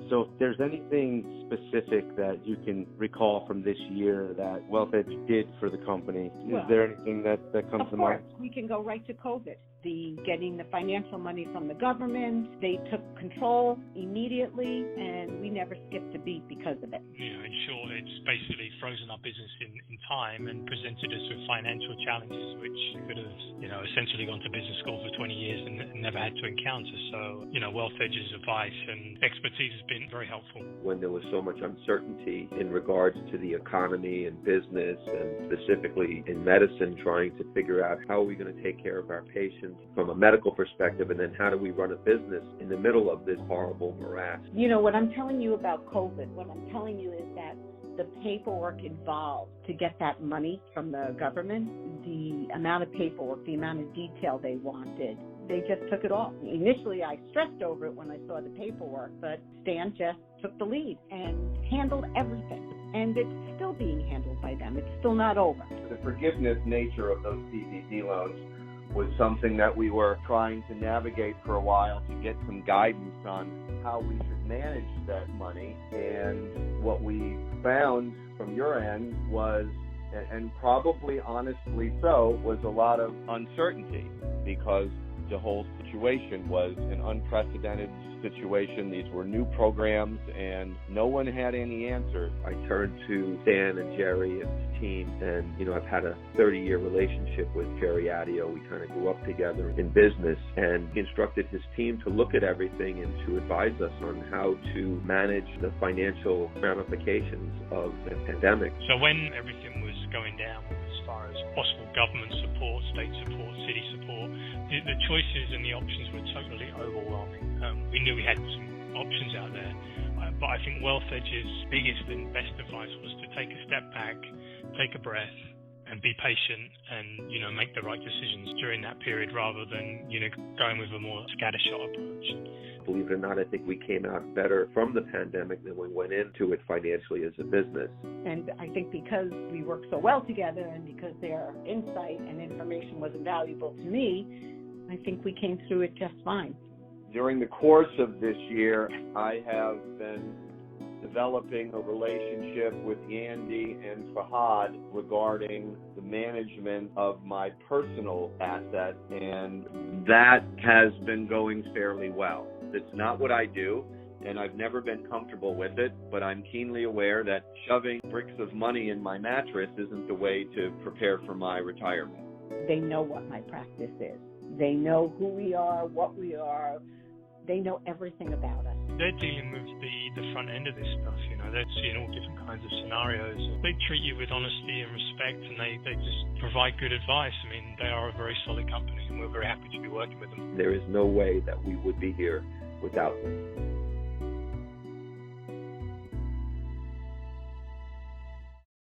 So if there's anything specific that you can recall from this year that WealthEdge did for the company, is there anything that comes to mind? Of course, we can go right to COVID. Getting the financial money from the government, they took control immediately, and we never skipped a beat because of it. In short, it's basically frozen our business in time and presented us with financial challenges which could have, essentially gone to business school for 20 years and never had to encounter. So, WealthEdge's advice and expertise has been very helpful. When there was so much uncertainty in regards to the economy and business, and specifically in medicine, trying to figure out how are we going to take care of our patients from a medical perspective, and then how do we run a business in the middle of this horrible morass? What I'm telling you about COVID, what I'm telling you is that the paperwork involved to get that money from the government, the amount of paperwork, the amount of detail they wanted, they just took it off. Initially, I stressed over it when I saw the paperwork, but Stan just took the lead and handled everything. And it's still being handled by them. It's still not over. The forgiveness nature of those PPP loans was something that we were trying to navigate for a while to get some guidance on how we should manage that money. And what we found from your end was, and probably honestly so, was a lot of uncertainty, because the whole situation was an unprecedented situation. These were new programs, and no one had any answers. I turned to Stan and Jerry and his team, and I've had a 30-year relationship with Jerry Adio. We kind of grew up together in business, and he instructed his team to look at everything and to advise us on how to manage the financial ramifications of the pandemic. So when everything was going down, as far as possible government support, state support, city support, the choices and the options were totally overwhelming. We knew we had some options out there, but I think WealthEdge's biggest and best advice was to take a step back, take a breath, and be patient and, make the right decisions during that period rather than, going with a more scattershot approach. Believe it or not, I think we came out better from the pandemic than we went into it financially as a business. And I think because we worked so well together and because their insight and information was invaluable to me, I think we came through it just fine. During the course of this year, I have been developing a relationship with Andy and Fahad regarding the management of my personal asset, and that has been going fairly well. It's not what I do, and I've never been comfortable with it, but I'm keenly aware that shoving bricks of money in my mattress isn't the way to prepare for my retirement. They know what my practice is. They know who we are, what we are. They know everything about us. They're dealing with the front end of this stuff, They're seeing all different kinds of scenarios. They treat you with honesty and respect, and they just provide good advice. I mean, they are a very solid company, and we're very happy to be working with them. There is no way that we would be here without them.